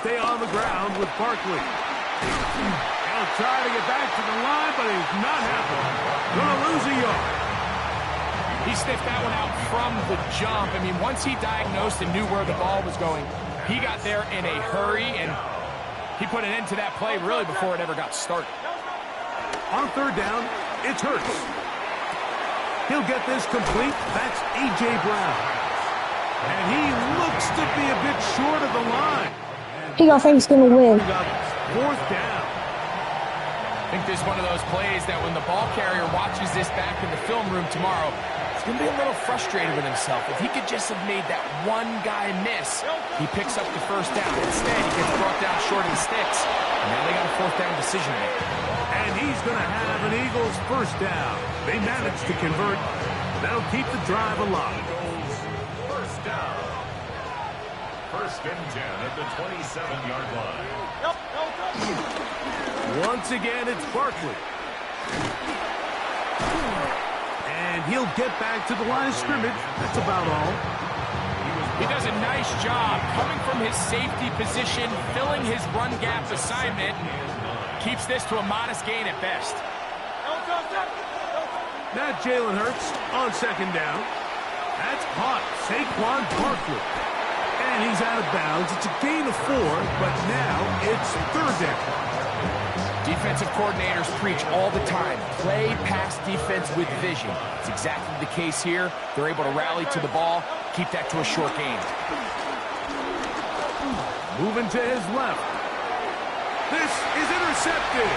stay on the ground with Barkley. He'll try to get back to the line, but he's not happening. Gonna lose a yard. He sniffed that one out from the jump. I mean, once he diagnosed and knew where the ball was going, he got there in a hurry, and he put an end to that play really before it ever got started. On third down, it's Hurts. He'll get this complete. That's A.J. Brown. And he looks to be a bit short of the line. I think he's going to win. Fourth down. I think this is one of those plays that when the ball carrier watches this back in the film room tomorrow, he's going to be a little frustrated with himself. If he could just have made that one guy miss, he picks up the first down. Instead, he gets brought down short of the sticks. And now they got a fourth down decision to make. And he's going to have an Eagles first down. They managed to convert. That'll keep the drive alive. First down. First and 10 at the 27-yard line. Once again, it's Barkley. And he'll get back to the line of scrimmage. That's about all. He does a nice job coming from his safety position, filling his run gap assignment. Keeps this to a modest gain at best. Now Jalen Hurts on second down. That's caught. Saquon Barkley. And he's out of bounds. It's a gain of 4, but now it's third down. Defensive coordinators preach all the time. Play pass defense with vision. It's exactly the case here. They're able to rally to the ball, keep that to a short gain. Moving to his left. This is intercepted.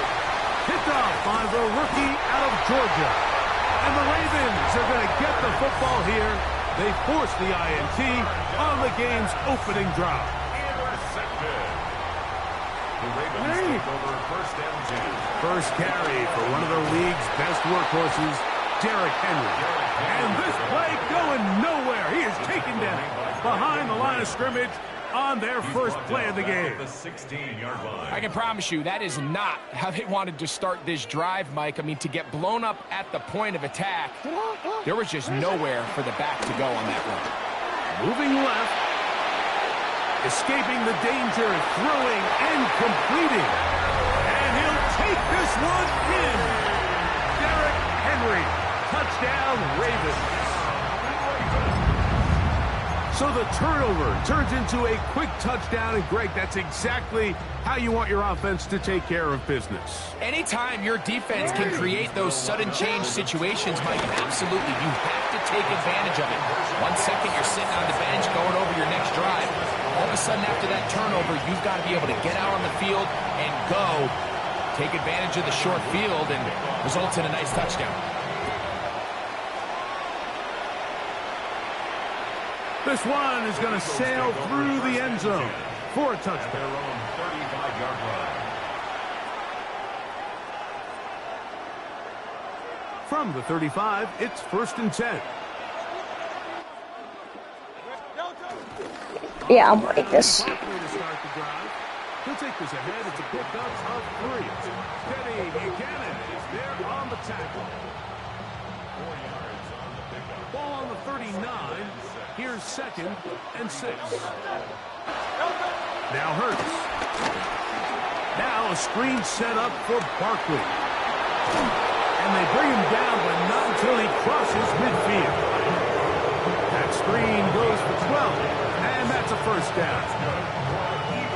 Picked off by the rookie out of Georgia. And the Ravens are going to get the football here. They force the INT on the game's opening drive. Intercepted. The Ravens take over first down 10. First carry for one of the league's best workhorses, Derrick Henry. And this play going nowhere. He is taken down behind the line of scrimmage on their first play of the game. The 16-yard line. I can promise you that is not how they wanted to start this drive, Mike. I mean, to get blown up at the point of attack, there was just nowhere for the back to go on that run. Moving left. Escaping the danger, throwing and completing. And he'll take this one in. Derrick Henry. Touchdown, Ravens. So the turnover turns into a quick touchdown. And, Greg, that's exactly how you want your offense to take care of business. Anytime your defense can create those sudden change situations, Mike, absolutely, you have to take advantage of it. 1 second, you're sitting on the bench going over your next drive. All of a sudden, after that turnover, you've got to be able to get out on the field and go. Take advantage of the short field and results in a nice touchdown. This one is going to sail through the end zone for a touchdown. Their own 35-yard line. From the 35, it's first and 10. Yeah, I'll break this. He'll take this ahead. It's a pickup of 3. Steady Buchanan is there on the tackle. 4 yards on the pickup. Ball on the 39. Here's second and 6. Now Hurts. Now a screen set up for Barkley. And they bring him down, but not until he crosses midfield. That screen goes for 12, and that's a first down.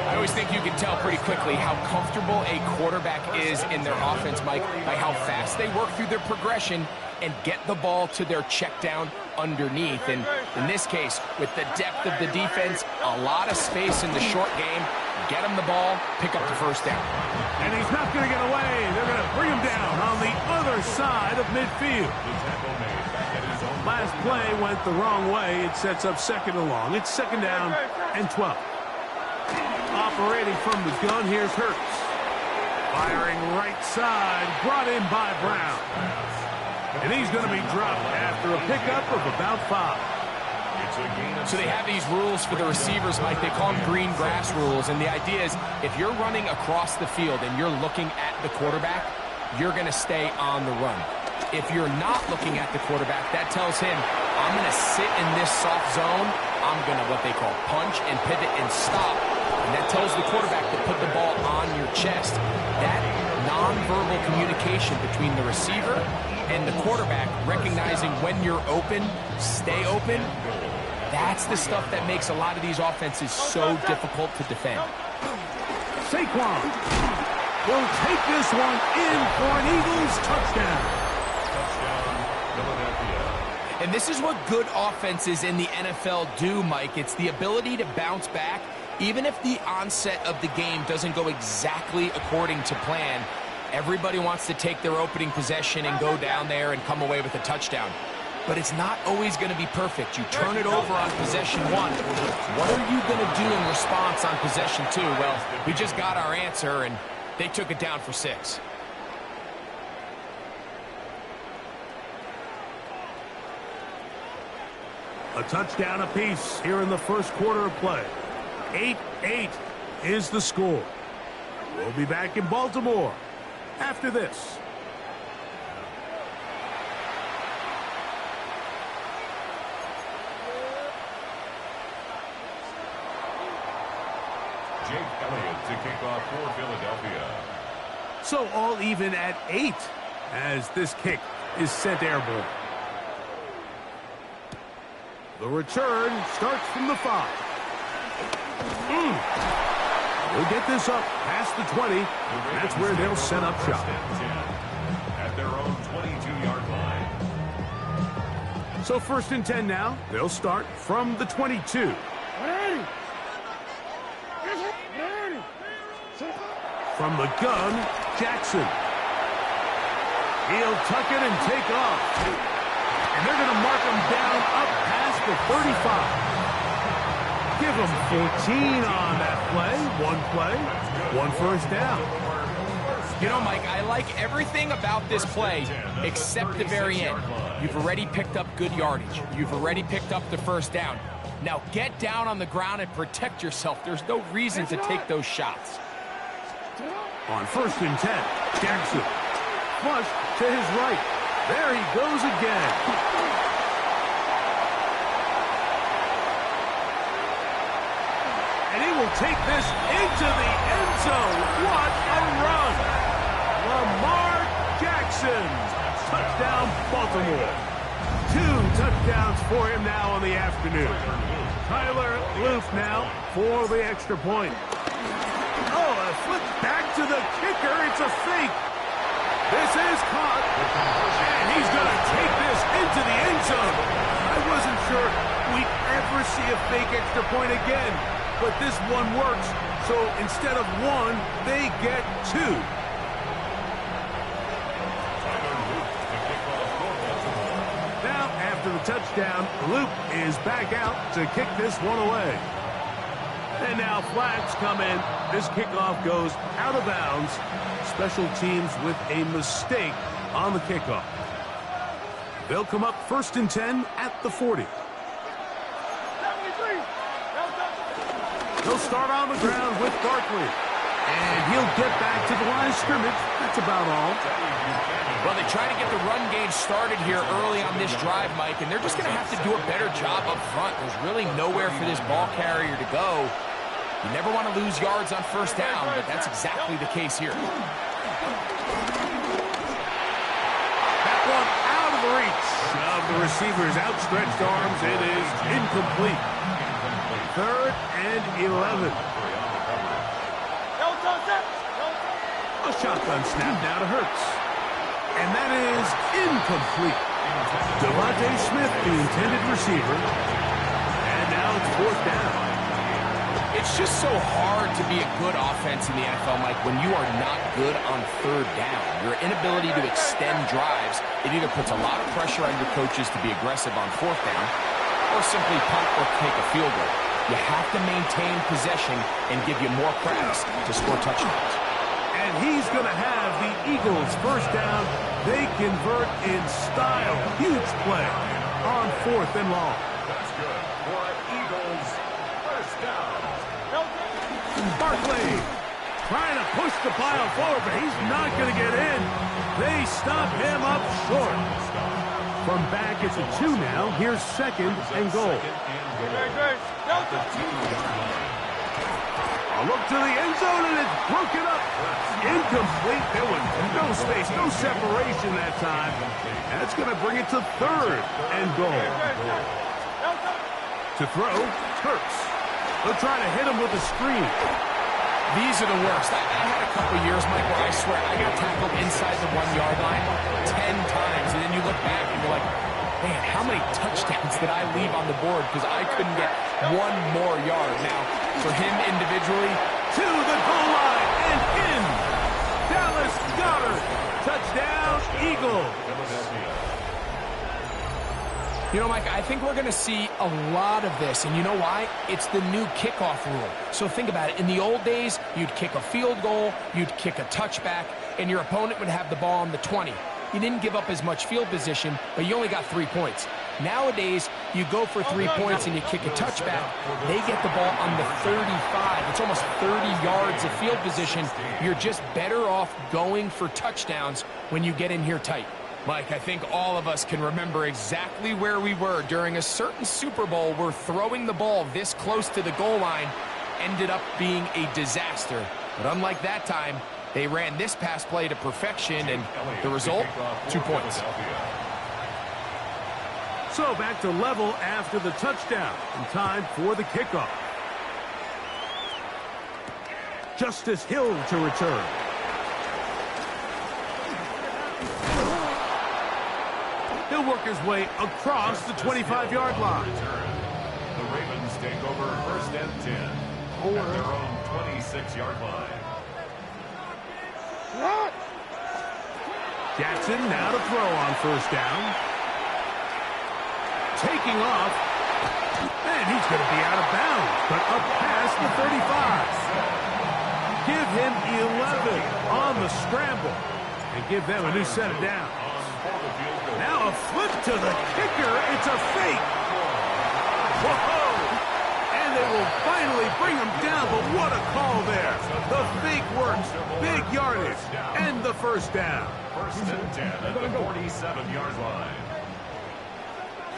I always think you can tell pretty quickly how comfortable a quarterback is in their offense, Mike, by how fast they work through their progression and get the ball to their check down underneath. And in this case, with the depth of the defense, a lot of space in the short game, get him the ball, pick up the first down. And he's not going to get away. They're going to bring him down on the other side of midfield. Last play went the wrong way. It sets up second and long. It's second down and 12. Operating from the gun, here's Hurts. Firing right side, brought in by Brown. And he's going to be dropped after a pickup of about 5. So they have these rules for the receivers, Mike. They call them green grass rules. And the idea is if you're running across the field and you're looking at the quarterback, you're going to stay on the run. If you're not looking at the quarterback, that tells him, I'm going to sit in this soft zone. I'm going to what they call punch and pivot and stop And that tells the quarterback to put the ball on your chest. That nonverbal communication between the receiver and the quarterback, recognizing when you're open, stay open, that's the stuff that makes a lot of these offenses so difficult to defend. Saquon will take this one in for an Eagles touchdown. Touchdown, Philadelphia. And this is what good offenses in the NFL do, Mike. It's the ability to bounce back, even if the onset of the game doesn't go exactly according to plan. Everybody wants to take their opening possession and go down there and come away with a touchdown. But it's not always going to be perfect. You turn it over on possession 1. What are you going to do in response on possession 2? Well, we just got our answer, and they took it down for 6. A touchdown apiece here in the first quarter of play. 8-8 is the score. We'll be back in Baltimore after this. Jake Elliott to kick off for Philadelphia. So all even at 8 as this kick is sent airborne. The return starts from the 5. We'll get this up past the 20. That's where they'll set up shop. At their own 22-yard line. So 1st and 10 now. They'll start from the 22. From the gun, Jackson. He'll tuck it and take off. And they're going to mark him down up past the 35. Give him 14 on that play. One play, 1 first down. You know, Mike, I like everything about this play except the very end. You've already picked up good yardage. You've already picked up the first down. Now get down on the ground and protect yourself. There's no reason to take those shots. On 1st and 10, Jackson. Flush to his right. There he goes again. And he will take this into the end zone. What a run. Lamar Jackson. Touchdown, Baltimore. 2 touchdowns for him now on the afternoon. Tyler Loop now for the extra point. Oh, a flip back to the kicker. It's a fake. This is caught. And he's going to take this into the end zone. I wasn't sure we'd ever see a fake extra point again. But this one works. So instead of 1, they get 2. Now, after the touchdown, Luke is back out to kick this one away. And now flags come in. This kickoff goes out of bounds. Special teams with a mistake on the kickoff. They'll come up 1st and 10 at the 40. They'll start on the ground with Barkley. And he'll get back to the line of scrimmage. That's about all. Well, they try to get the run game started here early on this drive, Mike, and they're just going to have to do a better job up front. There's really nowhere for this ball carrier to go. You never want to lose yards on 1st down, but that's exactly the case here. That one out of the reach of the receiver's outstretched arms. It is incomplete. 3rd and 11. A shotgun snap now to Hurts. And that is incomplete. Devontae Smith, the intended receiver. And now it's 4th down. It's just so hard to be a good offense in the NFL, Mike, when you are not good on 3rd down. Your inability to extend drives, it either puts a lot of pressure on your coaches to be aggressive on 4th down or simply punt or take a field goal. You have to maintain possession and give you more cracks to score touchdowns. And he's going to have the Eagles 1st down. They convert in style. Huge play on 4th and long. That's good for Eagles 1st down. Barkley trying to push the pile forward, but he's not going to get in. They stop him up short. From back, it's a 2 now. Here's 2nd and goal. A look to the end zone, and it's broken up. Incomplete. There was no space, no separation that time. That's going to bring it to third and goal. To throw, Hurts. They'll try to hit him with a screen. These are the worst. I had a couple years, Mike, where I swear I got tackled inside the 1-yard line 10 times, and then you look back and you're like, man, how many touchdowns did I leave on the board because I couldn't get one more yard? Now, for him individually, to the goal line and in. Dallas Goedert. Touchdown, Eagles. you know, Mike, I think we're going to see a lot of this. And you know why? It's the new kickoff rule. So think about it. In the old days, you'd kick a field goal, you'd kick a touchback, and your opponent would have the ball on the 20. You didn't give up as much field position, but you only got 3 points. Nowadays, you go for 3 points and you kick a touchback. They get the ball on the 35. It's almost 30 yards of field position. You're just better off going for touchdowns when you get in here tight. Mike, I think all of us can remember exactly where we were during a certain Super Bowl where throwing the ball this close to the goal line ended up being a disaster. But unlike that time, they ran this pass play to perfection, and the result, 2 points. So back to level after the touchdown, and time for the kickoff. Justice Hill to return. He'll work his way across the 25-yard line. The Ravens take over 1st and 10 at their own 26-yard line. Jackson now to throw on 1st down. Taking off. And he's going to be out of bounds, but up past the 35. Give him 11 on the scramble and give them a new set of downs. Now a flip to the kicker. It's a fake. Whoa! And they will finally bring him down, but what a call there. The fake works. Big yardage. And the 1st down. 1st and 10 at the 47-yard line.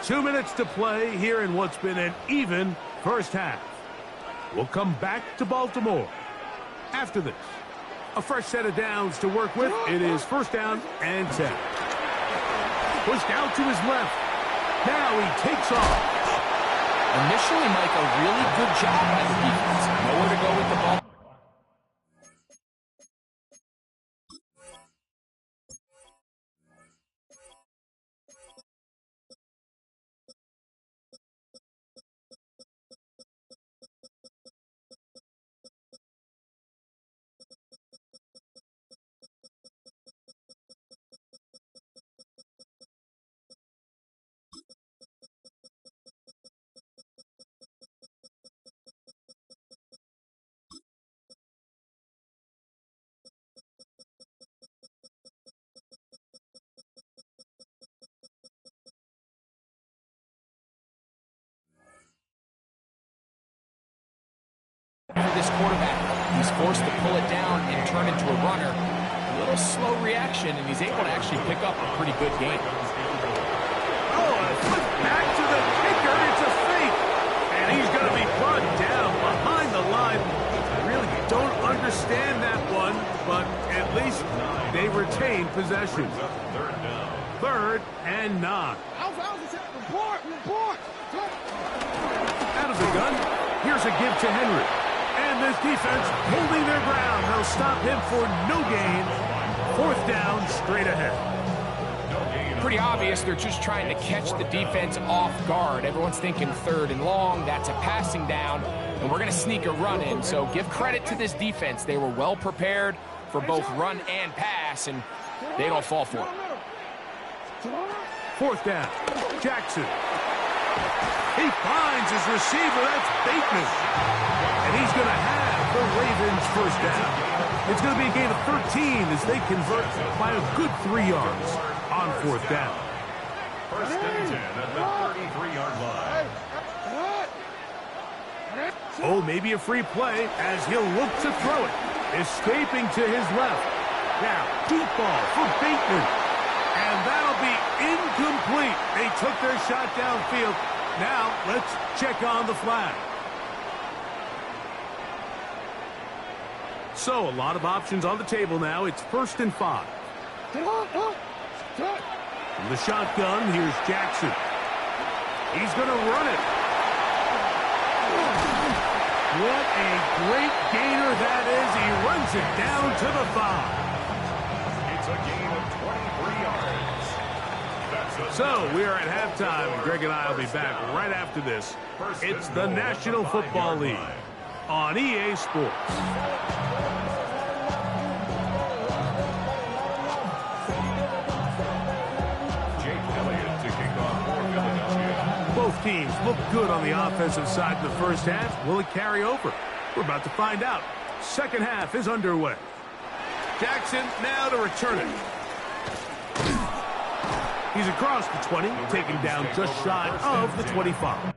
2 minutes to play here in what's been an even first half. We'll come back to Baltimore after this. A fresh set of downs to work with. It is 1st down and 10. Pushed out to his left. Now he takes off. Initially, Mike, a really good job by the defense. Nowhere to go with the ball. For this quarterback, he's forced to pull it down and turn into a runner. A little slow reaction, and he's able to actually pick up a pretty good game. Oh, a flip back to the kicker. It's a fake. And he's going to be brought down behind the line. I really don't understand that one, but at least they retain possession. 3rd and 9. Out of the gun. Here's a give to Henry. And this defense holding their ground. They'll stop him for no gain. 4th down, straight ahead. Pretty obvious they're just trying to catch the defense off guard. Everyone's thinking 3rd and long. That's a passing down. And we're going to sneak a run in. So give credit to this defense. They were well prepared for both run and pass, and they don't fall for it. 4th down, Jackson. He finds his receiver. That's Bateman. And he's going to have the Ravens 1st down. It's going to be a gain of 13 as they convert by a good 3 yards on 4th down. 1st and 10 at the 33-yard line. Oh, maybe a free play as he'll look to throw it. Escaping to his left. Now, deep ball for Bateman. And that'll be incomplete. They took their shot downfield. Now, let's check on the flag. So a lot of options on the table now. It's 1st and 5. From the shotgun, here's Jackson. He's going to run it. What a great gainer that is. He runs it down to the 5. It's a gain of 23 yards. So we are at halftime. Greg and I will be back right after this. It's the National Football League on EA Sports. Both teams look good on the offensive side in the first half. Will it carry over? We're about to find out. Second half is underway. Jackson now to return it. He's across the 20, taken down just shy of the 25.